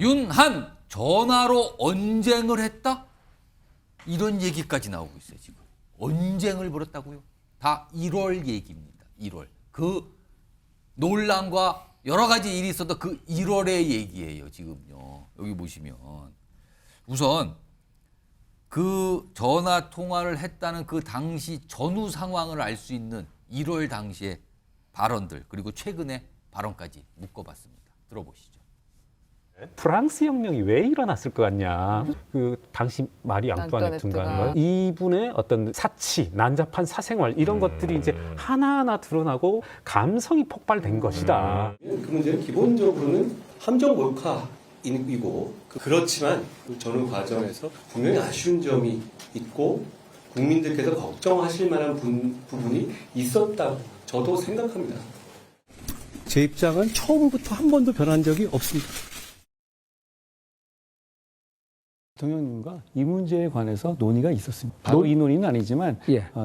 윤한 전화로 언쟁을 했다? 이런 얘기까지 나오고 있어요, 지금. 언쟁을 벌였다고요? 다 1월 얘기입니다. 1월. 그 논란과 여러 가지 일이 있었던 그 1월의 얘기예요, 지금요. 여기 보시면. 우선 그 전화 통화를 했다는 그 당시 전후 상황을 알 수 있는 1월 당시의 발언들, 그리고 최근의 발언까지 묶어봤습니다. 들어보시죠. 프랑스 혁명이 왜 일어났을 것 같냐. 그 당시 마리 앙뚜아네트인가 이분의 어떤 사치, 난잡한 사생활 이런 것들이 이제 하나하나 드러나고 감성이 폭발된 것이다. 그 문제는 기본적으로는 함정 몰카이고 그렇지만 그 전후 과정에서 분명히 아쉬운 점이 있고 국민들께서 걱정하실 만한 부분이 있었다고 저도 생각합니다. 제 입장은 처음부터 한 번도 변한 적이 없습니다. 대통령님과 이 문제에 관해서 논의가 있었습니다. 바로 이 논의는 아니지만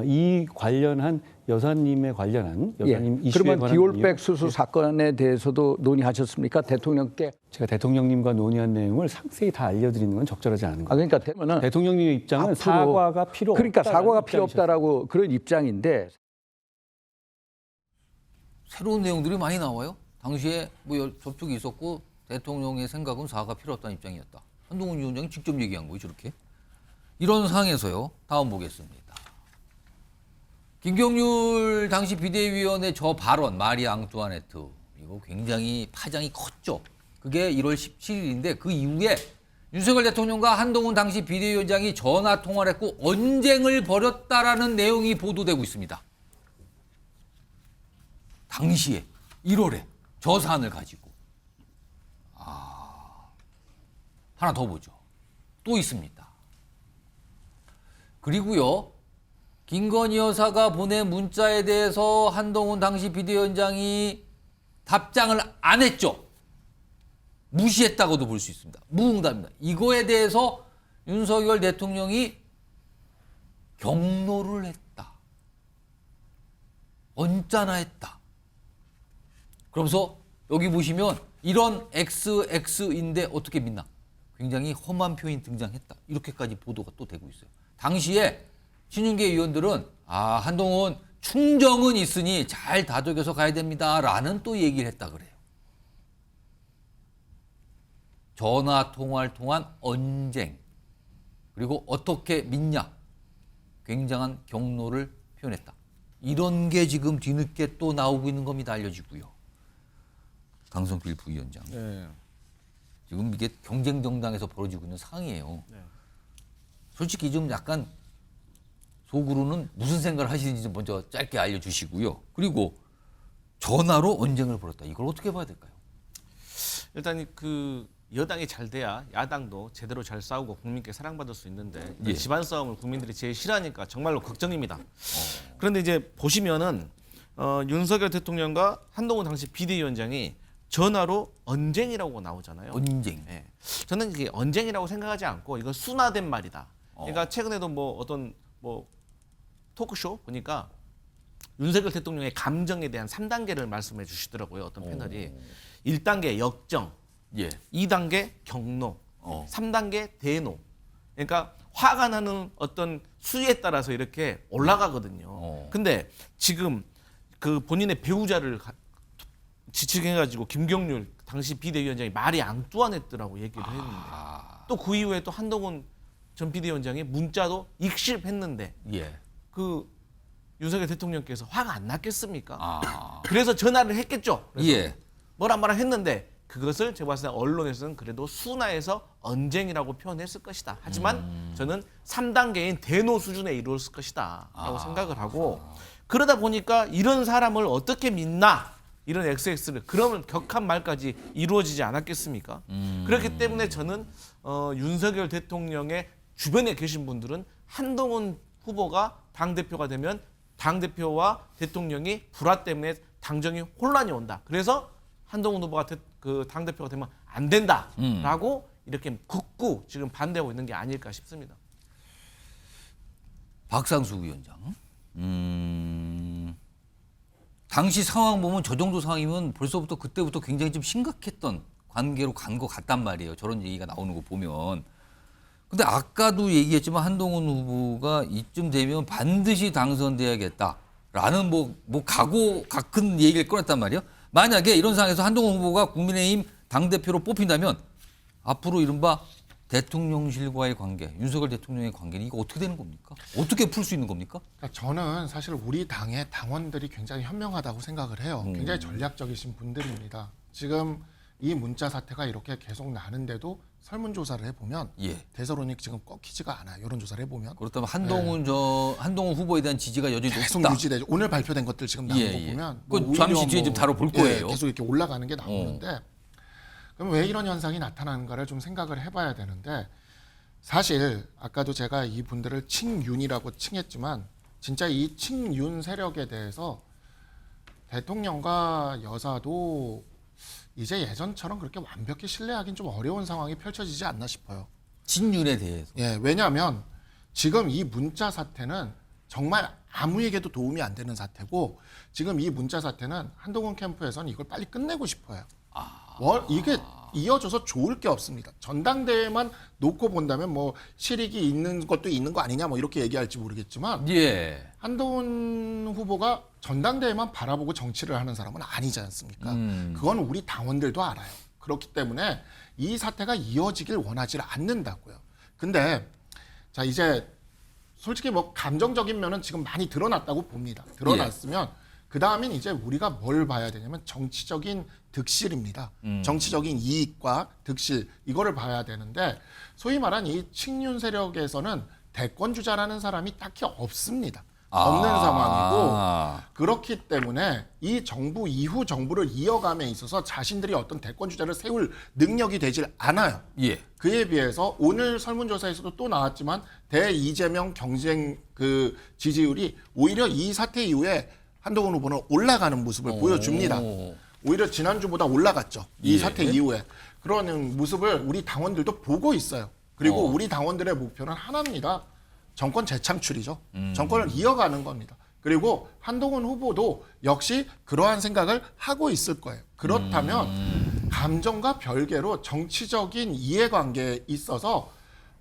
이 관련한 여사님 이슈에 그러면 관한 디올백 수수 사건에 대해서도 논의하셨습니까? 대통령께? 제가 대통령님과 논의한 내용을 상세히 다 알려드리는 건 적절하지 않은 거예요. 그러니까 대통령님의 입장은 사과가 필요 없다. 그러니까 사과가 필요 없다라고 그런 입장인데 새로운 내용들이 많이 나와요. 당시에 뭐 접촉이 있었고 대통령의 생각은 사과가 필요 없다는 입장이었다. 한동훈 위원장이 직접 얘기한 거예요, 저렇게. 이런 상황에서요. 다음 보겠습니다. 김경률 당시 비대위원의 저 발언, 마리 앙뚜아네트. 이거 굉장히 파장이 컸죠. 그게 1월 17일인데 그 이후에 윤석열 대통령과 한동훈 당시 비대위원장이 전화 통화를 했고 언쟁을 벌였다라는 내용이 보도되고 있습니다. 당시에 1월에 저 사안을 가지고. 하나 더 보죠. 또 있습니다. 그리고요, 김건희 여사가 보낸 문자에 대해서 한동훈 당시 비대위원장이 답장을 안 했죠. 무시했다고도 볼 수 있습니다. 무응답입니다. 이거에 대해서 윤석열 대통령이 경로를 했다. 언짢아 했다. 그러면서 여기 보시면 이런 XX인데 어떻게 믿나? 굉장히 험한 표현이 등장했다. 이렇게까지 보도가 또 되고 있어요. 당시에 친윤계 의원들은 한동훈 충정은 있으니 잘 다독여서 가야 됩니다. 라는 또 얘기를 했다 그래요. 전화 통화를 통한 언쟁. 그리고 어떻게 믿냐. 굉장한 경로를 표현했다. 이런 게 지금 뒤늦게 또 나오고 있는 겁니다. 알려지고요. 강성필 부위원장. 네. 지금 이게 경쟁 정당에서 벌어지고 있는 상황이에요. 솔직히 좀 약간 속으로는 무슨 생각을 하시는지 좀 먼저 짧게 알려주시고요. 그리고 전화로 언쟁을 벌였다. 이걸 어떻게 봐야 될까요? 일단 그 여당이 잘 돼야 야당도 제대로 잘 싸우고 국민께 사랑받을 수 있는데 집안 싸움을 국민들이 제일 싫어하니까 정말로 걱정입니다. 그런데 이제 보시면은 윤석열 대통령과 한동훈 당시 비대위원장이 전화로 언쟁이라고 나오잖아요. 언쟁. 네. 저는 이게 언쟁이라고 생각하지 않고 이건 순화된 말이다. 그러니까 최근에도 어떤 토크쇼 보니까 윤석열 대통령의 감정에 대한 3단계를 말씀해 주시더라고요. 어떤 패널이. 1단계 역정, 2단계 경로, 3단계 대노. 그러니까 화가 나는 어떤 수위에 따라서 이렇게 올라가거든요. 근데 지금 그 본인의 배우자를 지칭해가지고 김경률 당시 비대위원장이 말이 앙뚜아네트라고 얘기를 했는데 또 그 이후에 또 한동훈 전 비대위원장이 문자도 익십했는데 그 윤석열 대통령께서 화가 안 났겠습니까? 그래서 전화를 했겠죠. 그래서 뭐라 했는데 그것을 제가 봤을 때 언론에서는 그래도 순화해서 언쟁이라고 표현했을 것이다. 하지만 저는 3단계인 대노 수준에 이루었을 것이다 라고 생각을 하고 그러다 보니까 이런 사람을 어떻게 믿나 이런 XX를 그러면 격한 말까지 이루어지지 않았겠습니까? 그렇기 때문에 저는 윤석열 대통령의 주변에 계신 분들은 한동훈 후보가 당대표가 되면 당대표와 대통령이 불화 때문에 당정이 혼란이 온다. 그래서 한동훈 후보가 그 당대표가 되면 안 된다라고 이렇게 굳고 지금 반대하고 있는 게 아닐까 싶습니다. 박상수 위원장. 당시 상황 보면 저 정도 상황이면 벌써부터 그때부터 굉장히 좀 심각했던 관계로 간 것 같단 말이에요. 저런 얘기가 나오는 거 보면. 근데 아까도 얘기했지만 한동훈 후보가 이쯤 되면 반드시 당선돼야겠다라는 뭐 각오 큰 얘기를 꺼냈단 말이에요. 만약에 이런 상황에서 한동훈 후보가 국민의힘 당대표로 뽑힌다면 앞으로 이른바 대통령실과의 관계, 윤석열 대통령의 관계는 이거 어떻게 되는 겁니까? 어떻게 풀 수 있는 겁니까? 그러니까 저는 사실 우리 당의 당원들이 굉장히 현명하다고 생각을 해요. 굉장히 전략적이신 분들입니다. 지금 이 문자 사태가 이렇게 계속 나는데도 설문조사를 해보면 예. 대서론이 지금 꺾이지가 않아요. 여론조사를 해보면. 그렇다면 한동훈 후보에 대한 지지가 여전히 계속 높다. 유지되죠. 오늘 발표된 것들 지금 나온 예, 거 예. 보면 그건 잠시 뒤에 좀 다뤄볼 거예요. 계속 이렇게 올라가는 게 나오는데 그럼 왜 이런 현상이 나타나는가를 좀 생각을 해봐야 되는데 사실 아까도 제가 이 분들을 칭윤이라고 칭했지만 진짜 이 칭윤 세력에 대해서 대통령과 여사도 이제 예전처럼 그렇게 완벽히 신뢰하기는 좀 어려운 상황이 펼쳐지지 않나 싶어요. 친윤에 대해서. 예, 왜냐하면 지금 이 문자 사태는 정말 아무에게도 도움이 안 되는 사태고 지금 이 문자 사태는 한동훈 캠프에서는 이걸 빨리 끝내고 싶어요. 이게 이어져서 좋을 게 없습니다. 전당대회만 놓고 본다면 뭐 실익이 있는 것도 있는 거 아니냐 뭐 이렇게 얘기할지 모르겠지만 예. 한동훈 후보가 전당대회만 바라보고 정치를 하는 사람은 아니지 않습니까? 그건 우리 당원들도 알아요. 그렇기 때문에 이 사태가 이어지길 원하지 않는다고요. 근데 자 이제 솔직히 뭐 감정적인 면은 지금 많이 드러났다고 봅니다. 드러났으면 그 다음엔 이제 우리가 뭘 봐야 되냐면 정치적인 득실입니다. 정치적인 이익과 득실 이거를 봐야 되는데 소위 말한 이 친윤 세력에서는 대권 주자라는 사람이 딱히 없습니다. 없는 상황이고 그렇기 때문에 이 정부 이후 정부를 이어감에 있어서 자신들이 어떤 대권 주자를 세울 능력이 되질 않아요. 예. 그에 비해서 오늘 설문조사에서도 또 나왔지만 대 이재명 경쟁 그 지지율이 오히려 이 사태 이후에 한동훈 후보는 올라가는 모습을 보여줍니다. 오히려 지난주보다 올라갔죠. 이 사태 이후에. 그러는 모습을 우리 당원들도 보고 있어요. 그리고 우리 당원들의 목표는 하나입니다. 정권 재창출이죠. 정권을 이어가는 겁니다. 그리고 한동훈 후보도 역시 그러한 생각을 하고 있을 거예요. 그렇다면 감정과 별개로 정치적인 이해관계에 있어서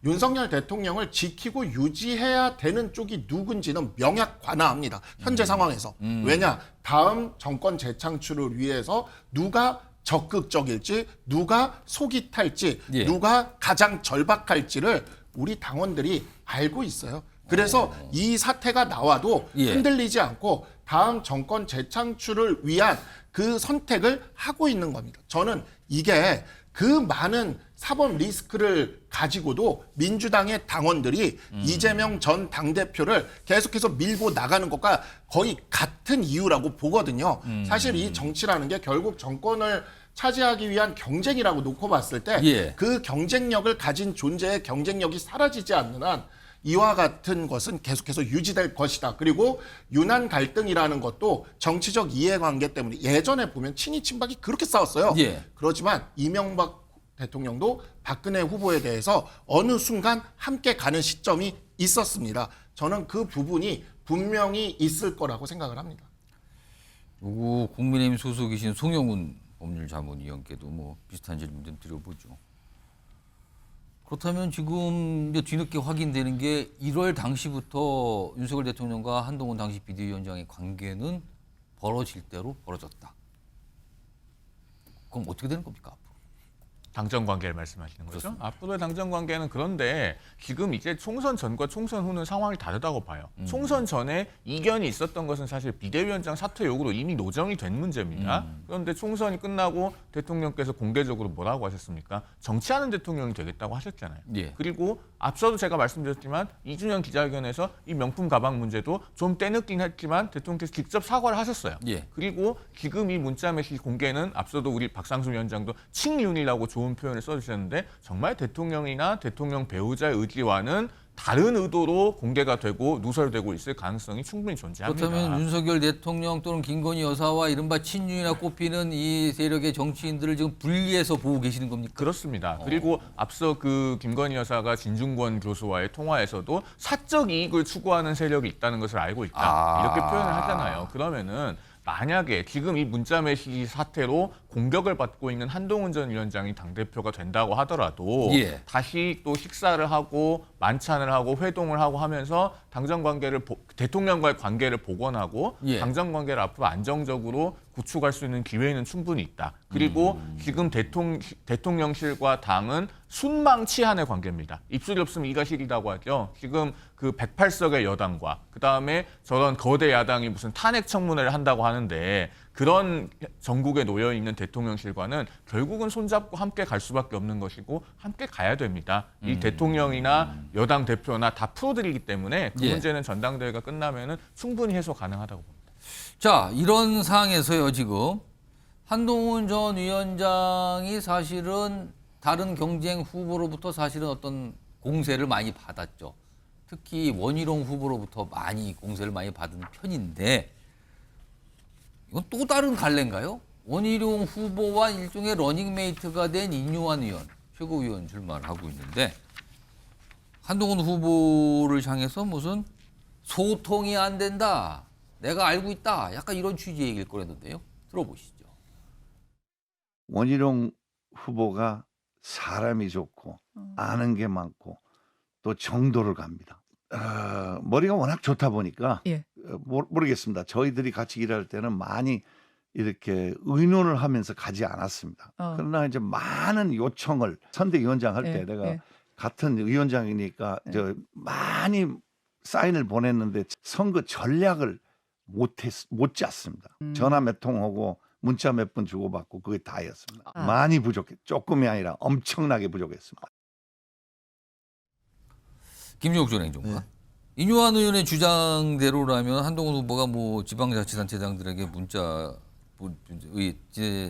윤석열 대통령을 지키고 유지해야 되는 쪽이 누군지는 명약관화합니다. 현재 상황에서. 왜냐? 다음 정권 재창출을 위해서 누가 적극적일지, 누가 속이 탈지, 누가 가장 절박할지를 우리 당원들이 알고 있어요. 그래서 이 사태가 나와도 흔들리지 않고 다음 정권 재창출을 위한 그 선택을 하고 있는 겁니다. 저는 이게 그 많은 사법 리스크를 가지고도 민주당의 당원들이 이재명 전 당대표를 계속해서 밀고 나가는 것과 거의 같은 이유라고 보거든요. 사실 이 정치라는 게 결국 정권을 차지하기 위한 경쟁이라고 놓고 봤을 때 그 경쟁력을 가진 존재의 경쟁력이 사라지지 않는 한 이와 같은 것은 계속해서 유지될 것이다. 그리고 유난 갈등이라는 것도 정치적 이해관계 때문에 예전에 보면 친이 친박이 그렇게 싸웠어요. 그렇지만 이명박 대통령도 박근혜 후보에 대해서 어느 순간 함께 가는 시점이 있었습니다. 저는 그 부분이 분명히 있을 거라고 생각을 합니다. 그리고 국민의힘 소속이신 송영훈 법률자문위원께도 뭐 비슷한 질문 좀 드려보죠. 그렇다면 지금 이제 뒤늦게 확인되는 게 1월 당시부터 윤석열 대통령과 한동훈 당시 비대위원장의 관계는 벌어질 대로 벌어졌다. 그럼 어떻게 되는 겁니까? 앞으로? 당정 관계를 말씀하시는 거죠? 앞으로의 당정 관계는 그런데 지금 이제 총선 전과 총선 후는 상황이 다르다고 봐요. 총선 전에 이견이 있었던 것은 사실 비대위원장 사퇴 요구로 이미 노정이 된 문제입니다. 그런데 총선이 끝나고 대통령께서 공개적으로 뭐라고 하셨습니까? 정치하는 대통령이 되겠다고 하셨잖아요. 그리고 앞서도 제가 말씀드렸지만 이준영 기자회견에서 이 명품 가방 문제도 좀 떼늦긴 했지만 대통령께서 직접 사과를 하셨어요. 그리고 지금 이 문자 메시지 공개는 앞서도 우리 박상수 위원장도 칭윤이라고 좋은 표현을 써주셨는데 정말 대통령이나 대통령 배우자의 의지와는 다른 의도로 공개가 되고 누설되고 있을 가능성이 충분히 존재합니다. 그렇다면 윤석열 대통령 또는 김건희 여사와 이른바 친윤이나 꼽히는 이 세력의 정치인들을 지금 분리해서 보고 계시는 겁니까? 그렇습니다. 그리고 앞서 그 김건희 여사가 진중권 교수와의 통화에서도 사적 이익을 추구하는 세력이 있다는 것을 알고 있다. 이렇게 표현을 하잖아요. 그러면은 만약에 지금 이 문자 메시지 사태로 공격을 받고 있는 한동훈 전 위원장이 당대표가 된다고 하더라도 예. 다시 또 식사를 하고 만찬을 하고 회동을 하고 하면서 당정 관계를 대통령과의 관계를 복원하고 예. 당정 관계를 앞으로 안정적으로 구축할 수 있는 기회는 충분히 있다. 그리고 지금 대통령실과 당은 순망치한의 관계입니다. 입술이 없으면 이가 시리다고 하죠. 지금 그 108석의 여당과 그다음에 저런 거대 야당이 무슨 탄핵 청문회를 한다고 하는데 그런 전국에 놓여 있는 대통령실과는 결국은 손잡고 함께 갈 수밖에 없는 것이고 함께 가야 됩니다. 이 대통령이나 여당 대표나 다 프로들이기 때문에 그 예. 문제는 전당대회가 끝나면은 충분히 해소 가능하다고 봅니다. 자, 이런 상황에서요, 지금 한동훈 전 위원장이 사실은 다른 경쟁 후보로부터 사실은 어떤 공세를 많이 받았죠. 특히 원희룡 후보로부터 많이 공세를 많이 받은 편인데 이건 또 다른 갈래인가요? 원희룡 후보와 일종의 러닝메이트가 된 인유한 의원, 최고위원 출마를 하고 있는데 한동훈 후보를 향해서 무슨 소통이 안 된다. 내가 알고 있다. 약간 이런 취지의 얘기를 꺼냈는데요. 들어보시죠. 원희룡 후보가 사람이 좋고 아는 게 많고 또 정도를 갑니다. 머리가 워낙 좋다 보니까 모르겠습니다. 저희들이 같이 일할 때는 많이 이렇게 의논을 하면서 가지 않았습니다. 그러나 이제 많은 요청을 선대위원장 할 때 내가 같은 위원장이니까 저 많이 사인을 보냈는데 선거 전략을 못 짰습니다. 전화 몇 통하고 문자 몇 번 주고받고 그게 다였습니다. 많이 부족해. 조금이 아니라 엄청나게 부족했습니다. 김종욱 전 행정관. 인유한 의원의 주장대로라면 한동훈 후보가 뭐 지방자치단체장들에게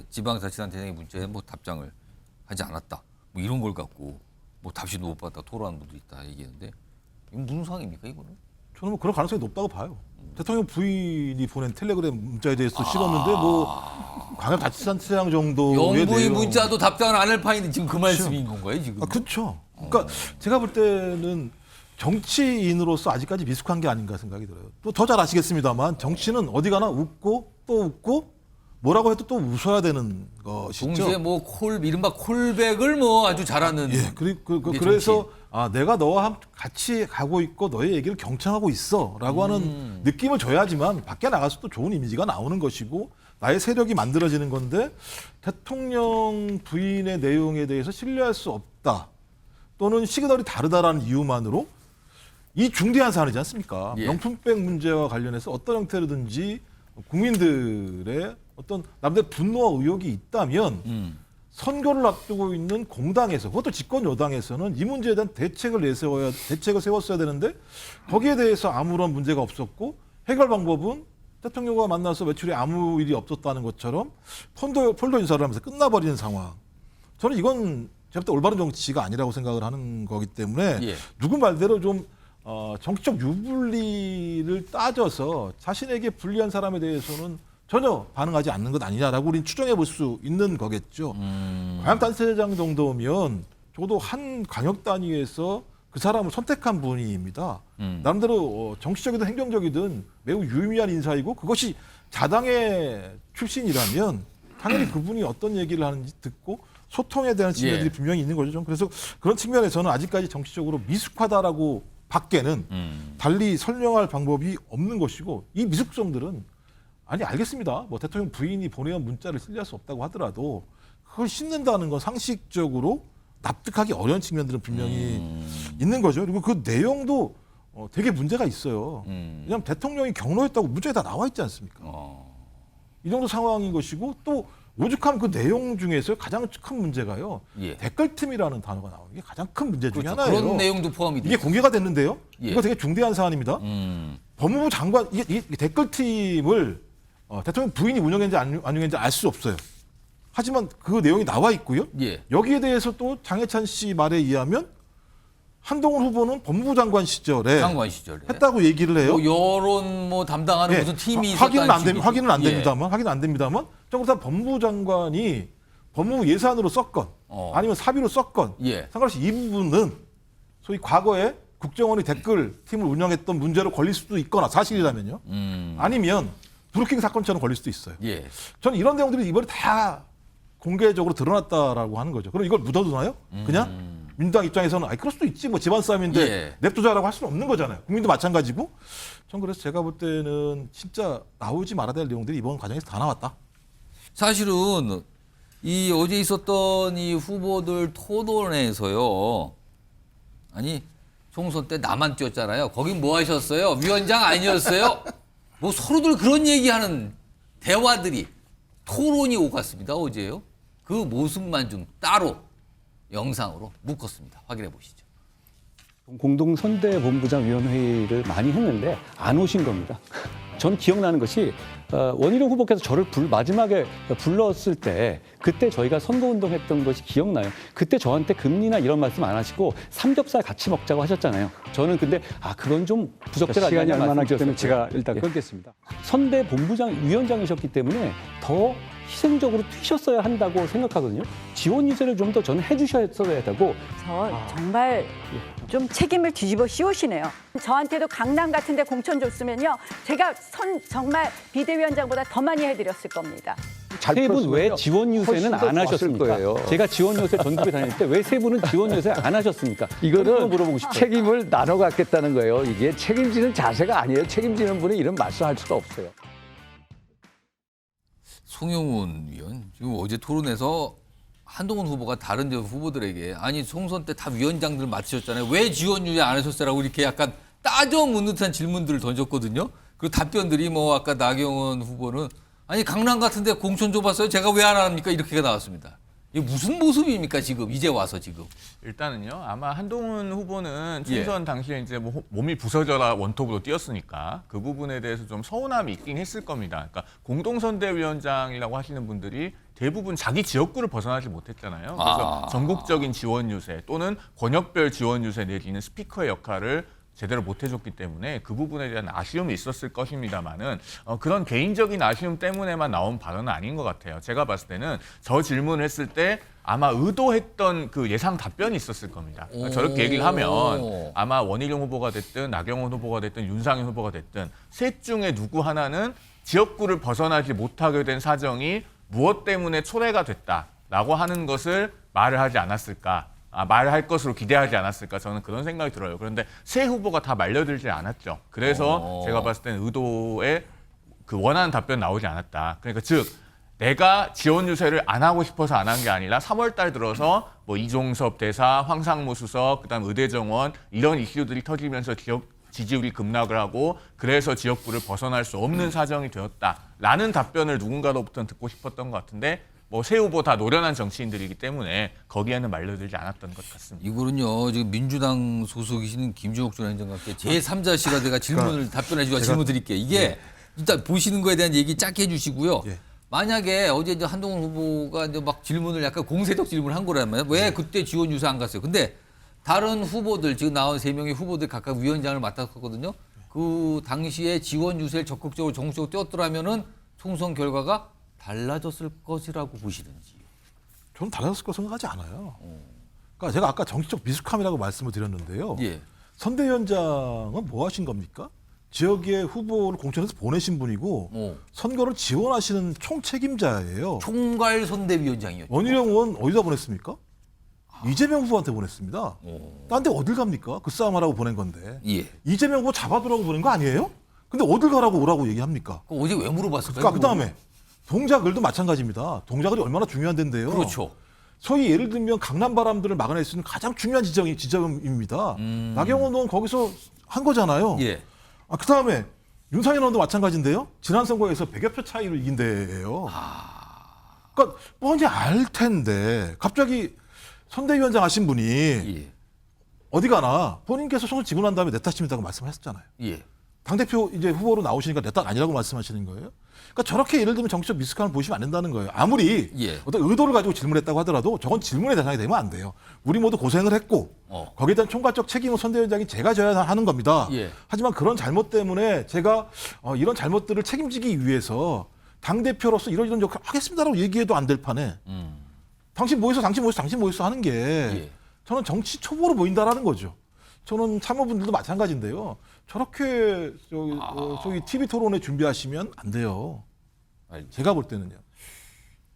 지방자치단체장의 문자에 뭐 답장을 하지 않았다. 뭐 이런 걸 갖고 뭐 답시도 못 받다 토로하는 분도 있다 얘기했는데 이건 무슨 상황입니까 이거는? 저는 뭐 그런 가능성이 높다고 봐요. 대통령 부인이 보낸 텔레그램 문자에 대해서 실었는데 뭐 광역자치단체장 정도의 영부인 내용. 문자도 답장을 안 할 판인데 지금 그 말씀인 건가요 지금? 그렇죠. 그러니까 제가 볼 때는 정치인으로서 아직까지 미숙한 게 아닌가 생각이 들어요. 또 더 잘 아시겠습니다만 정치는 어디 가나 웃고 또 웃고 뭐라고 해도 또 웃어야 되는 것이죠. 동시에 뭐 이른바 콜백을 뭐 아주 잘하는. 예, 그래서 내가 너와 같이 가고 있고 너의 얘기를 경청하고 있어라고 하는 느낌을 줘야지만 밖에 나가서 또 좋은 이미지가 나오는 것이고 나의 세력이 만들어지는 건데 대통령 부인의 내용에 대해서 신뢰할 수 없다 또는 시그널이 다르다라는 이유만으로 이 중대한 사안이지 않습니까? 예. 명품백 문제와 관련해서 어떤 형태로든지 국민들의 어떤 남들의 분노와 의혹이 있다면 선거를 앞두고 있는 공당에서 그것도 집권 여당에서는 이 문제에 대한 대책을 세웠어야 되는데 거기에 대해서 아무런 문제가 없었고 해결 방법은 대통령과 만나서 외출에 아무 일이 없었다는 것처럼 폴더 인사를 하면서 끝나버리는 상황. 저는 이건 제가 볼 때 올바른 정치가 아니라고 생각을 하는 거기 때문에 누구 말대로 좀 정치적 유불리를 따져서 자신에게 불리한 사람에 대해서는 전혀 반응하지 않는 것 아니냐라고 우리는 추정해 볼 수 있는 거겠죠. 광역단체장 정도면 적어도 한 광역 단위에서 그 사람을 선택한 분입니다. 나름대로 정치적이든 행정적이든 매우 유의미한 인사이고 그것이 자당의 출신이라면 당연히 그분이 어떤 얘기를 하는지 듣고 소통에 대한 측면들이 분명히 있는 거죠. 그래서 그런 측면에서는 아직까지 정치적으로 미숙하다라고 밖에는 달리 설명할 방법이 없는 것이고 이 미숙점들은 아니 알겠습니다. 뭐 대통령 부인이 보내온 문자를 신뢰할 수 없다고 하더라도 그걸 씻는다는 건 상식적으로 납득하기 어려운 측면들은 분명히 있는 거죠. 그리고 그 내용도 되게 문제가 있어요. 왜냐하면 대통령이 경로했다고 문자에 다 나와 있지 않습니까? 이 정도 상황인 것이고 또 오죽하면 그 내용 중에서 가장 큰 문제가요. 댓글틈이라는 단어가 나오는 게 가장 큰 문제 중에 하나예요. 그런 내용도 포함이 이게 공개가 됐는데요. 이거 되게 중대한 사안입니다. 법무부 장관 이 댓글팀을 대통령 부인이 운영했는지 안 운영했는지 알 수 없어요. 하지만 그 내용이 나와 있고요. 여기에 대해서 또 장해찬 씨 말에 의하면 한동훈 후보는 법무부 장관 시절에 했다고 얘기를 해요. 뭐 여론 뭐 담당하는 무슨 팀이 확인은 안 됩니다만 그렇다면 법무부 장관이 법무부 예산으로 썼건 아니면 사비로 썼건 상관없이 이 부분은 소위 과거에 국정원이 댓글 팀을 운영했던 문제로 걸릴 수도 있거나 사실이라면요. 아니면 브루킹 사건처럼 걸릴 수도 있어요. 저는 이런 내용들이 이번에 다 공개적으로 드러났다라고 하는 거죠. 그럼 이걸 묻어두나요? 그냥 민주당 입장에서는 그럴 수도 있지 뭐 집안 싸움인데 예. 냅두자라고 할 수는 없는 거잖아요. 국민도 마찬가지고. 전 그래서 제가 볼 때는 진짜 나오지 말아야 될 내용들이 이번 과정에서 다 나왔다. 사실은 이 어제 있었던 이 후보들 토론회에서요. 아니 총선 때 나만 뛰었잖아요. 거긴 뭐 하셨어요? 위원장 아니었어요? 뭐 서로들 그런 얘기하는 대화들이 토론이 오갔습니다. 어제요. 그 모습만 좀 따로 영상으로 묶었습니다. 확인해 보시죠. 공동선대본부장 위원회의를 많이 했는데 안 오신 겁니다. 전 기억나는 것이 원희룡 후보께서 저를 마지막에 불렀을 때 그때 저희가 선거운동했던 것이 기억나요. 그때 저한테 금리나 이런 말씀 안 하시고 삼겹살 같이 먹자고 하셨잖아요. 저는 근데 그건 좀 부적절하지 시간이 않냐 얼마나 없기 때문에 말씀드렸어요. 제가 일단 예. 끊겠습니다. 선대본부장 위원장이셨기 때문에 더 희생적으로 뛰셨어야 한다고 생각하거든요. 지원 유세를 좀 더 저는 해주셨어야 되고 정말 좀 책임을 뒤집어 씌우시네요. 저한테도 강남 같은 데 공천 줬으면요. 제가 정말 비대위원장보다 더 많이 해드렸을 겁니다. 세 분 왜 지원 유세는 안 하셨습니까? 거예요. 제가 지원 유세 전국에 다닐 때 왜 세 분은 지원 유세 안 하셨습니까? 이거는 물어보고 싶어요. 책임을 나눠 갖겠다는 거예요. 이게 책임지는 자세가 아니에요. 책임지는 분이 이런 말씀할 수가 없어요. 송영훈 위원 지금 어제 토론에서 한동훈 후보가 다른 후보들에게 아니 총선 때 다 위원장들 맡으셨잖아요. 왜 지원 유예 안 하셨어라고 이렇게 약간 따져 묻는 듯한 질문들을 던졌거든요. 그 답변들이 뭐 아까 나경원 후보는 아니 강남 같은데 공천 줘봤어요. 제가 왜 안 합니까? 이렇게 나왔습니다. 이게 무슨 모습입니까 지금 이제 와서 지금? 일단은요. 아마 한동훈 후보는 총선 당시에 이제 뭐 몸이 부서져라 원톱으로 뛰었으니까 그 부분에 대해서 좀 서운함이 있긴 했을 겁니다. 그러니까 공동선대위원장이라고 하시는 분들이 대부분 자기 지역구를 벗어나지 못했잖아요. 그래서 전국적인 지원 유세 또는 권역별 지원 유세 내지는 스피커의 역할을 제대로 못 해줬기 때문에 그 부분에 대한 아쉬움이 있었을 것입니다만은 그런 개인적인 아쉬움 때문에만 나온 발언은 아닌 것 같아요. 제가 봤을 때는 저 질문을 했을 때 아마 의도했던 그 예상 답변이 있었을 겁니다. 그러니까 저렇게 얘기를 하면 아마 원희룡 후보가 됐든 나경원 후보가 됐든 윤상현 후보가 됐든 셋 중에 누구 하나는 지역구를 벗어나지 못하게 된 사정이 무엇 때문에 초래가 됐다라고 하는 것을 말을 하지 않았을까. 말할 것으로 기대하지 않았을까 저는 그런 생각이 들어요. 그런데 세 후보가 다 말려들지 않았죠. 그래서 제가 봤을 때는 의도에 그 원하는 답변 나오지 않았다. 그러니까 즉 내가 지원 유세를 안 하고 싶어서 안 한 게 아니라 3월 달 들어서 뭐 이종섭 대사, 황상무 수석, 그다음 의대정원 이런 이슈들이 터지면서 지역 지지율이 급락을 하고 그래서 지역구를 벗어날 수 없는 사정이 되었다라는 답변을 누군가로부터 듣고 싶었던 것 같은데 뭐 세 후보 다 노련한 정치인들이기 때문에 거기에는 말려들지 않았던 것 같습니다. 이거는요 지금 민주당 소속이신 김종욱 전 행정관께 제3자시가 제가 질문을 답변해 주고 질문 드릴게요. 이게 일단 보시는 거에 대한 얘기 짧게 해주시고요. 만약에 어제 이제 한동훈 후보가 이제 막 질문을 약간 공세적 질문을 한 거라면 왜 그때 지원 유세 안 갔어요? 근데 다른 후보들 지금 나온 3명의 후보들 각각 위원장을 맡았었거든요. 그 당시에 지원 유세를 적극적으로 정치적으로 띄웠더라면은 총선 결과가 달라졌을 것이라고 보시는지요? 저는 달라졌을 거 생각하지 않아요. 그러니까 제가 아까 정치적 미숙함이라고 말씀을 드렸는데요. 선대위원장은 뭐 하신 겁니까? 지역의 후보를 공천해서 보내신 분이고 선거를 지원하시는 총책임자예요. 총괄 선대위원장이었죠. 원희룡 의원 어디다 보냈습니까? 이재명 후보한테 보냈습니다. 딴 데 어딜 갑니까? 그 싸움하라고 보낸 건데. 이재명 후보 잡아두라고 보낸 거 아니에요? 근데 어딜 가라고 오라고 얘기합니까? 어제 왜 물어봤을까요? 그러니까 그다음에 동작을도 마찬가지입니다. 동작을이 얼마나 중요한 데인데요. 그렇죠. 소위 예를 들면 강남 바람들을 막아낼 수 있는 가장 중요한 지점입니다. 나경원 의원 거기서 한 거잖아요. 그다음에 윤상현 의원도 마찬가지인데요. 지난 선거에서 100여 표 차이로 이긴 데예요. 그러니까 뻔히 알 텐데 갑자기 선대위원장 하신 분이 어디 가나 본인께서 총선 지고 난 다음에 내 탓입니다고 말씀하셨잖아요. 당대표 이제 후보로 나오시니까 내 탓 아니라고 말씀하시는 거예요. 그러니까 저렇게 예를 들면 정치적 미숙함을 보시면 안 된다는 거예요. 아무리 어떤 의도를 가지고 질문했다고 하더라도 저건 질문의 대상이 되면 안 돼요. 우리 모두 고생을 했고 거기에 대한 총괄적 책임은 선대위원장이 제가 져야 하는 겁니다. 하지만 그런 잘못 때문에 제가 이런 잘못들을 책임지기 위해서 당대표로서 이런 역할을 하겠습니다라고 얘기해도 안 될 판에 당신 뭐 했어 하는 게 저는 정치 초보로 보인다라는 거죠. 저는 참모분들도 마찬가지인데요. 저렇게 저기 TV 토론회 준비하시면 안 돼요. 제가 볼 때는요.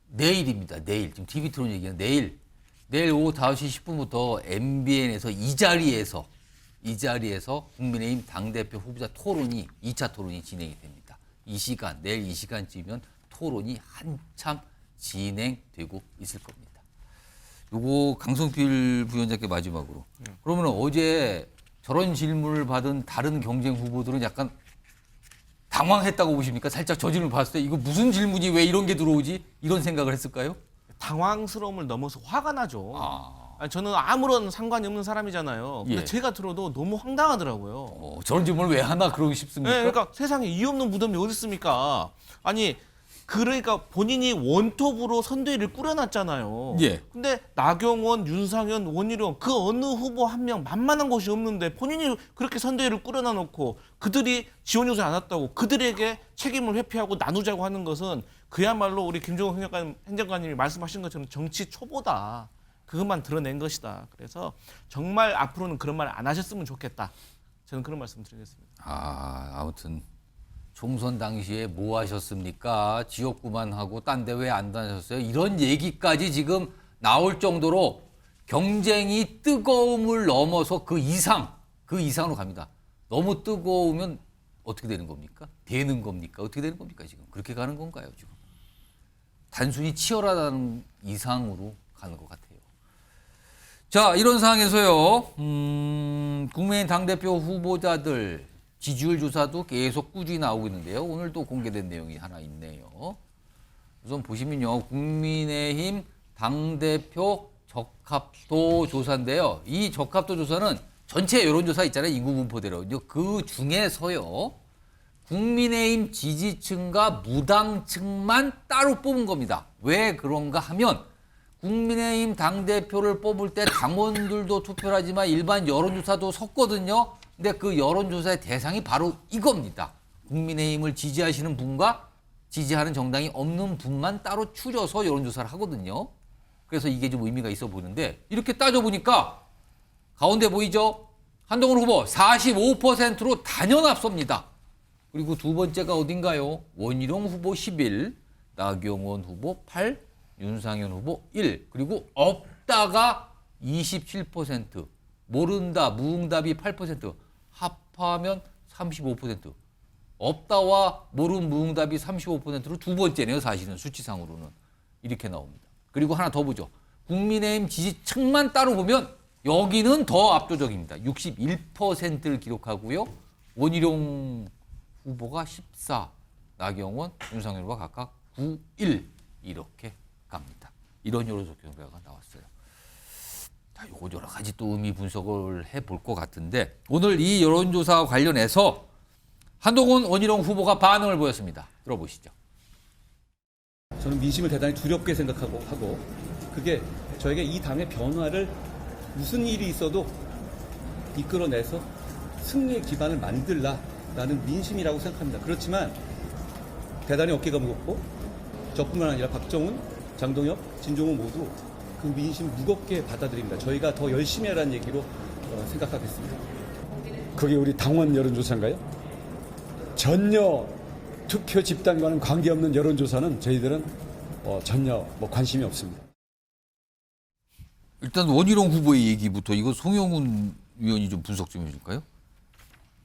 내일입니다. 내일. 지금 TV 토론 얘기는 내일 오후 5시 10분부터 MBN에서 이 자리에서 국민의힘 당대표 후보자 토론이 2차 토론이 진행이 됩니다. 내일 이 시간쯤이면 토론이 한참 진행되고 있을 겁니다. 요거 강성필 부위원장께 마지막으로. 그러면 어제 저런 질문을 받은 다른 경쟁 후보들은 약간 당황했다고 보십니까? 살짝 저 질문을 봤을 때 이거 무슨 질문이 왜 이런 게 들어오지? 이런 생각을 했을까요? 당황스러움을 넘어서 화가 나죠. 아니, 저는 아무런 상관이 없는 사람이잖아요. 근데 예. 제가 들어도 너무 황당하더라고요. 저런 질문을 왜 하나 그러고 싶습니까? 네, 그러니까 세상에 이유 없는 무덤이 어디 있습니까? 아니 그러니까 본인이 원톱으로 선대위를 꾸려놨잖아요. 예. 근데 나경원, 윤상현, 원희룡 그 어느 후보 한 명 만만한 것이 없는데 본인이 그렇게 선대위를 꾸려놔놓고 그들이 지원 요청이 안 왔다고 그들에게 책임을 회피하고 나누자고 하는 것은 그야말로 우리 김종국 행정관님이 말씀하신 것처럼 정치 초보다. 그것만 드러낸 것이다. 그래서 정말 앞으로는 그런 말 안 하셨으면 좋겠다. 저는 그런 말씀 드리겠습니다. 아무튼 총선 당시에 뭐 하셨습니까? 지역구만 하고 딴 데 왜 안 다녔어요? 이런 얘기까지 지금 나올 정도로 경쟁이 뜨거움을 넘어서 그 이상으로 갑니다. 너무 뜨거우면 어떻게 되는 겁니까? 되는 겁니까? 어떻게 되는 겁니까? 지금 그렇게 가는 건가요? 지금 단순히 치열하다는 이상으로 가는 것 같아요. 자, 이런 상황에서요, 국민의힘 당대표 후보자들 지지율 조사도 계속 꾸준히 나오고 있는데요. 오늘도 공개된 내용이 하나 있네요. 우선 보시면요, 국민의힘 당대표 적합도 조사인데요. 이 적합도 조사는 전체 여론조사 있잖아요. 인구 분포대로. 그 중에서요, 국민의힘 지지층과 무당층만 따로 뽑은 겁니다. 왜 그런가 하면 국민의힘 당대표를 뽑을 때 당원들도 투표를 하지만 일반 여론조사도 섰거든요. 근데 그 여론조사의 대상이 바로 이겁니다. 국민의힘을 지지하시는 분과 지지하는 정당이 없는 분만 따로 추려서 여론조사를 하거든요. 그래서 이게 좀 의미가 있어 보이는데 이렇게 따져보니까 가운데 보이죠? 한동훈 후보 45%로 단연 앞섭니다. 그리고 두 번째가 어딘가요? 원희룡 후보 11, 나경원 후보 8, 윤상현 후보 1, 그리고 없다가 27%, 모른다, 무응답이 8%, 합하면 35%. 없다와 모른 무응답이 35%로 두 번째네요, 사실은 수치상으로는. 이렇게 나옵니다. 그리고 하나 더 보죠. 국민의힘 지지층만 따로 보면 여기는 더 압도적입니다. 61%를 기록하고요. 원희룡 후보가 14, 나경원, 윤상현 후보가 각각 9, 1 이렇게 갑니다. 이런 여론조사 결과가 나왔어요. 자, 요거 여러 가지 또 의미 분석을 해볼 것 같은데 오늘 이 여론조사와 관련해서 한동훈, 원희룡 후보가 반응을 보였습니다. 들어보시죠. 저는 민심을 대단히 두렵게 생각하고 그게 저에게 이 당의 변화를 무슨 일이 있어도 이끌어내서 승리의 기반을 만들라라는 민심이라고 생각합니다. 그렇지만 대단히 어깨가 무겁고 저뿐만 아니라 박정훈, 장동혁, 진종호 모두 그 민심 무겁게 받아들입니다. 저희가 더 열심히 하라는 얘기로 생각하겠습니다. 그게 우리 당원 여론조사인가요? 전혀 투표 집단과는 관계없는 여론조사는 저희들은 전혀 관심이 없습니다. 일단 원희룡 후보의 얘기부터 이거 송영훈 위원이 좀 분석 좀 해줄까요?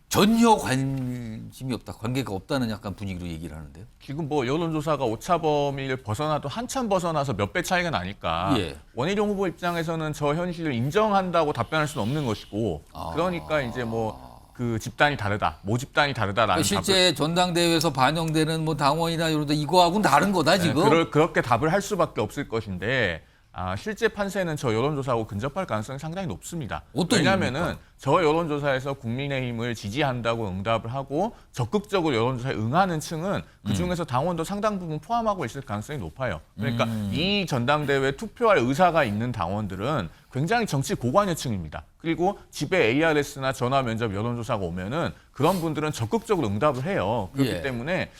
전혀 관심이 없다, 관계가 없다는 약간 분위기로 얘기를 하는데요. 지금 뭐 여론조사가 오차 범위를 벗어나도 한참 벗어나서 몇 배 차이가 나니까 예. 원희룡 후보 입장에서는 저 현실을 인정한다고 답변할 수는 없는 것이고 그러니까 이제 뭐 그 집단이 다르다, 모집단이 다르다라는 실제 전당대회에서 반영되는 뭐 당원이나 이런 데 이거하고는 다른 거다 지금. 그렇게 답을 할 수밖에 없을 것인데 실제 판세는 저 여론조사하고 근접할 가능성이 상당히 높습니다. 왜냐하면은 저 여론조사에서 국민의힘을 지지한다고 응답을 하고 적극적으로 여론조사에 응하는 층은 그중에서 당원도 상당 부분 포함하고 있을 가능성이 높아요. 그러니까 이 전당대회에 투표할 의사가 있는 당원들은 굉장히 정치 고관여층입니다. 그리고 집에 ARS나 전화 면접 여론조사가 오면은 그런 분들은 적극적으로 응답을 해요. 그렇기 예. 때문에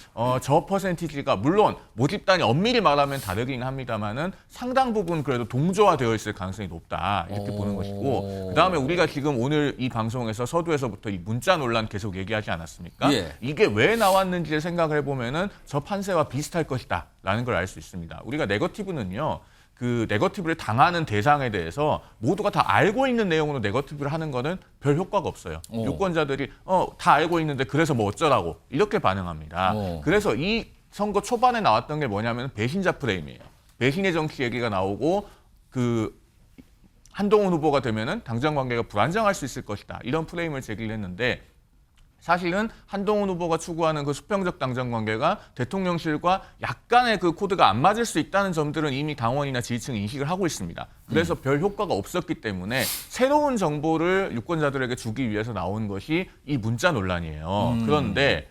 저 퍼센티지가 물론 모집단이 엄밀히 말하면 다르긴 합니다만은 상당 부분 그래도 동조화되어 있을 가능성이 높다 이렇게 보는 것이고 그다음에 우리가 지금 오늘 이 방송에서 서두에서부터 이 문자 논란 계속 얘기하지 않았습니까? 예. 이게 왜 나왔는지를 생각을 해보면은 저 판세와 비슷할 것이다라는 걸 알 수 있습니다. 우리가 네거티브는요. 그 네거티브를 당하는 대상에 대해서 모두가 다 알고 있는 내용으로 네거티브를 하는 거는 별 효과가 없어요. 유권자들이 다 알고 있는데 그래서 뭐 어쩌라고 이렇게 반응합니다. 그래서 이 선거 초반에 나왔던 게 뭐냐면 배신자 프레임이에요. 배신의 정치 얘기가 나오고 그 한동훈 후보가 되면은 당정 관계가 불안정할 수 있을 것이다. 이런 프레임을 제기를 했는데 사실은 한동훈 후보가 추구하는 그 수평적 당정 관계가 대통령실과 약간의 그 코드가 안 맞을 수 있다는 점들은 이미 당원이나 지지층이 인식을 하고 있습니다. 그래서 별 효과가 없었기 때문에 새로운 정보를 유권자들에게 주기 위해서 나온 것이 이 문자 논란이에요. 그런데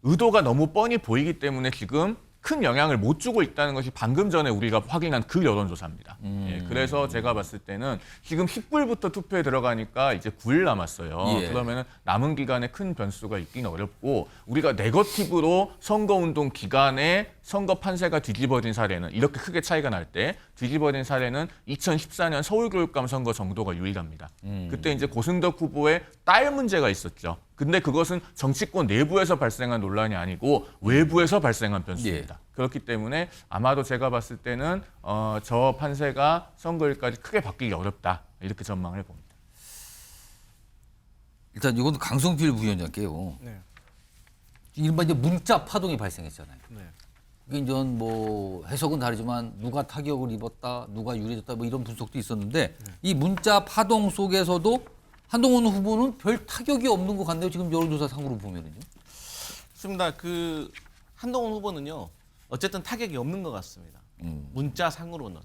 의도가 너무 뻔히 보이기 때문에 지금 큰 영향을 못 주고 있다는 것이 방금 전에 우리가 확인한 그 여론조사입니다. 예, 그래서 제가 봤을 때는 지금 10불부터 투표에 들어가니까 이제 9일 남았어요. 예. 그러면 남은 기간에 큰 변수가 있기는 어렵고 우리가 네거티브로 선거운동 기간에 선거 판세가 뒤집어진 사례는 이렇게 크게 차이가 날 때 뒤집어진 사례는 2014년 서울교육감 선거 정도가 유일합니다. 그때 이제 고승덕 후보의 딸 문제가 있었죠. 근데 그것은 정치권 내부에서 발생한 논란이 아니고 외부에서 발생한 변수입니다. 그렇기 때문에 아마도 제가 봤을 때는 저 판세가 선거일까지 크게 바뀌기 어렵다 이렇게 전망을 해봅니다. 일단 이건 강성필 부위원장께요. 네. 이른바 이제 문자 파동이 발생했잖아요. 네. 이게 이제 뭐 해석은 다르지만 누가 타격을 입었다, 누가 유리해졌다 뭐 이런 분석도 있었는데 이 문자 파동 속에서도 한동훈 후보는 별 타격이 없는 것 같네요. 지금 여론조사 상으로 보면은요. 좋습니다. 그 한동훈 후보는요. 어쨌든 타격이 없는 것 같습니다. 문자 상으로는.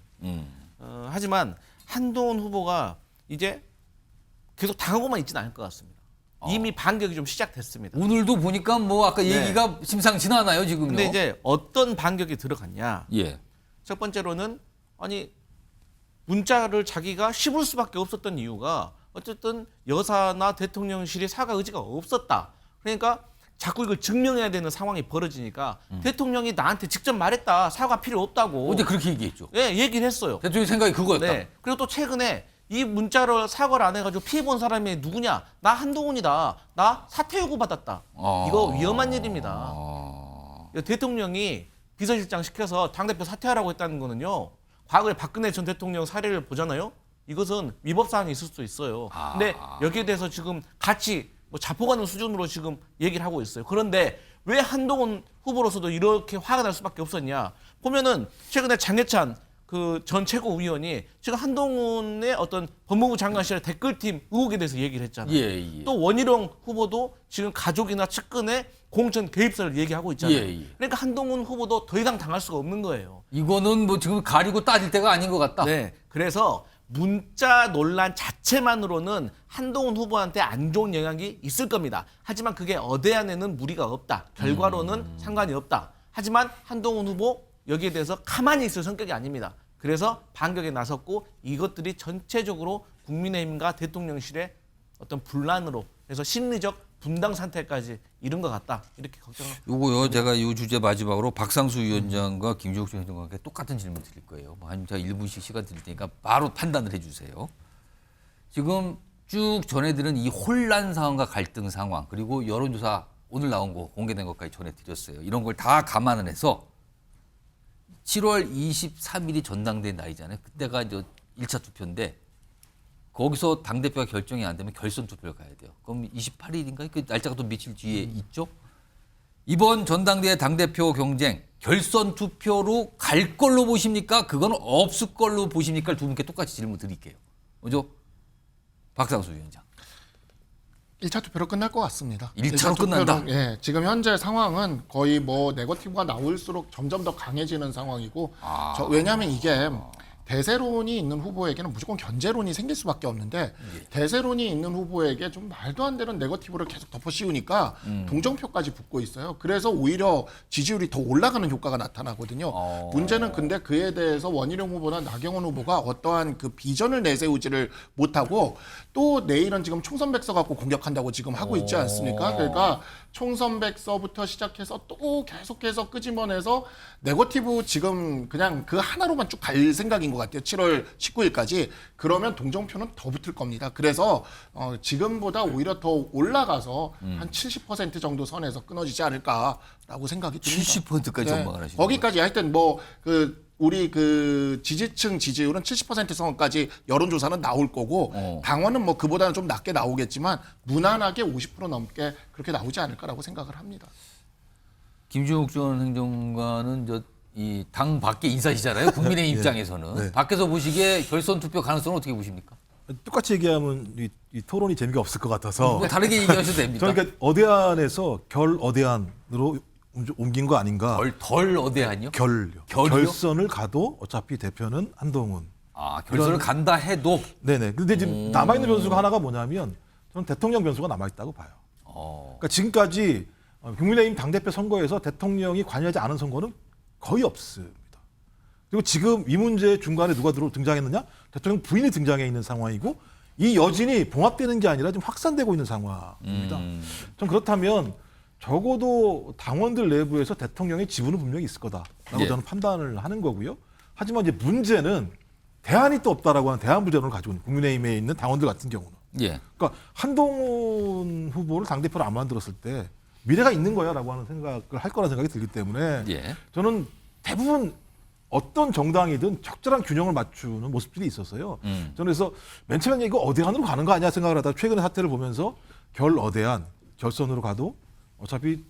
하지만 한동훈 후보가 이제 계속 당하고만 있지는 않을 것 같습니다. 이미 반격이 좀 시작됐습니다. 오늘도 보니까 뭐 아까 얘기가 심상치 않아요 지금요. 근데 이제 어떤 반격이 들어갔냐? 예. 첫 번째로는 아니 문자를 자기가 씹을 수밖에 없었던 이유가 어쨌든 여사나 대통령실이 사과 의지가 없었다. 그러니까 자꾸 이걸 증명해야 되는 상황이 벌어지니까 대통령이 나한테 직접 말했다. 사과 필요 없다고. 어제 그렇게 얘기했죠. 네, 얘기를 했어요. 대통령 생각이 그거였다. 네. 그리고 또 최근에 이 문자를 사과를 안 해가지고 피해 본 사람이 누구냐? 나 한동훈이다. 나 사퇴 요구 받았다. 이거 위험한 일입니다. 대통령이 비서실장 시켜서 당대표 사퇴하라고 했다는 거는요. 과거에 박근혜 전 대통령 사례를 보잖아요. 이것은 위법 사안이 있을 수 있어요. 근데 여기에 대해서 지금 같이 뭐 자포가는 수준으로 지금 얘기를 하고 있어요. 그런데 왜 한동훈 후보로서도 이렇게 화가 날 수밖에 없었냐? 보면은 최근에 장해찬 그 전 최고위원이 지금 한동훈의 어떤 법무부 장관실의 댓글팀 의혹에 대해서 얘기를 했잖아요. 예. 또 원희룡 후보도 지금 가족이나 측근의 공천 개입설을 얘기하고 있잖아요. 예. 그러니까 한동훈 후보도 더 이상 당할 수가 없는 거예요. 이거는 뭐 지금 가리고 따질 때가 아닌 것 같다. 네. 그래서 문자 논란 자체만으로는 한동훈 후보한테 안 좋은 영향이 있을 겁니다. 하지만 그게 어대안에는 무리가 없다. 결과로는 상관이 없다. 하지만 한동훈 후보 여기에 대해서 가만히 있을 성격이 아닙니다. 그래서 반격에 나섰고 이것들이 전체적으로 국민의힘과 대통령실의 어떤 분란으로 해서 심리적 분당 상태까지 이른 것 같다. 이렇게 걱정합니다. 요거요. 제가 이 주제 마지막으로 박상수 위원장과 김종욱 위원장과 똑같은 질문 드릴 거예요. 한 제가 1분씩 시간 드릴 테니까 바로 판단을 해주세요. 지금 쭉 전해드린 이 혼란 상황과 갈등 상황 그리고 여론조사 오늘 나온 거 공개된 것까지 전해드렸어요. 이런 걸 다 감안을 해서 7월 23일이 전당대회 날이잖아요. 그때가 이제 1차 투표인데 거기서 당대표가 결정이 안 되면 결선 투표를 가야 돼요. 그럼 28일인가? 그 날짜가 또 며칠 뒤에 있죠? 이번 전당대회 당대표 경쟁 결선 투표로 갈 걸로 보십니까? 그건 없을 걸로 보십니까? 두 분께 똑같이 질문 드릴게요. 먼저 박상수 위원장. 1차 투표로 끝날 것 같습니다. 1차로 끝난다? 예, 지금 현재 상황은 거의 뭐 네거티브가 나올수록 점점 더 강해지는 상황이고 왜냐하면 이게 대세론이 있는 후보에게는 무조건 견제론이 생길 수밖에 없는데 대세론이 있는 후보에게 좀 말도 안 되는 네거티브를 계속 덮어 씌우니까 동정표까지 붙고 있어요. 그래서 오히려 지지율이 더 올라가는 효과가 나타나거든요. 문제는 근데 그에 대해서 원희룡 후보나 나경원 후보가 어떠한 그 비전을 내세우지를 못하고 또 내일은 지금 총선 백서 갖고 공격한다고 지금 하고 있지 않습니까? 그러니까 총선 백서부터 시작해서 또 계속해서 끄집어내서 네거티브 지금 그냥 그 하나로만 쭉 갈 생각인 것 같아요. 7월 19일까지. 그러면 동정표는 더 붙을 겁니다. 그래서 지금보다 오히려 더 올라가서 한 70% 정도 선에서 끊어지지 않을까라고 생각이 듭니다. 70%까지 전망을 하시는 거기까지 하여튼 뭐 우리 그 지지층 지지율은 70% 선까지 여론조사는 나올 거고 당원은 뭐 그보다는 좀 낮게 나오겠지만 무난하게 50% 넘게 그렇게 나오지 않을까라고 생각을 합니다. 김종욱 전 행정관은 이 당 밖에 인사시잖아요. 국민의 입장에서는. 네. 밖에서 보시기에 결선 투표 가능성은 어떻게 보십니까? 똑같이 얘기하면 이 토론이 재미가 없을 것 같아서 뭐 다르게 얘기하셔도 됩니다. 저는 그러니까 어대안에서 결어대안으로 옮긴 거 아닌가. 덜 어대한요? 결요. 결선을 가도 어차피 대표는 한동훈. 아, 결선을 간다 해도? 네네. 근데 지금 남아있는 변수가 하나가 뭐냐면 저는 대통령 변수가 남아있다고 봐요. 그러니까 지금까지 국민의힘 당대표 선거에서 대통령이 관여하지 않은 선거는 거의 없습니다. 그리고 지금 이 문제 중간에 누가 등장했느냐? 대통령 부인이 등장해 있는 상황이고 이 여진이 봉합되는 게 아니라 좀 확산되고 있는 상황입니다. 전 그렇다면 적어도 당원들 내부에서 대통령의 지분은 분명히 있을 거다라고 저는 판단을 하는 거고요. 하지만 이제 문제는 대안이 또 없다라고 하는 대안 부전을 가지고 있는 국민의힘에 있는 당원들 같은 경우는. 그러니까 한동훈 후보를 당대표로 안 만들었을 때 미래가 있는 거야라고 하는 생각을 할 거라는 생각이 들기 때문에 저는 대부분 어떤 정당이든 적절한 균형을 맞추는 모습들이 있었어요. 저는 그래서 맨 처음에 이거 어대안으로 가는 거 아니야 생각을 하다가 최근의 사태를 보면서 결어대안, 결선으로 가도 어차피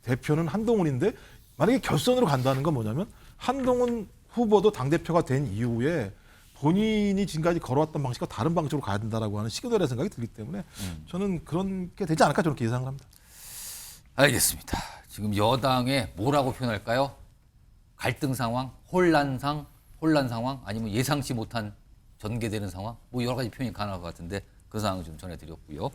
대표는 한동훈인데 만약에 결선으로 간다는 건 뭐냐면 한동훈 후보도 당대표가 된 이후에 본인이 지금까지 걸어왔던 방식과 다른 방식으로 가야 된다라고 하는 시그널의 생각이 들기 때문에 저는 그런 게 되지 않을까 저는 그렇게 예상을 합니다. 알겠습니다. 지금 여당에 뭐라고 표현할까요? 갈등 상황, 혼란 상황, 아니면 예상치 못한 전개되는 상황, 뭐 여러 가지 표현이 가능할 것 같은데 그 상황을 좀 전해드렸고요.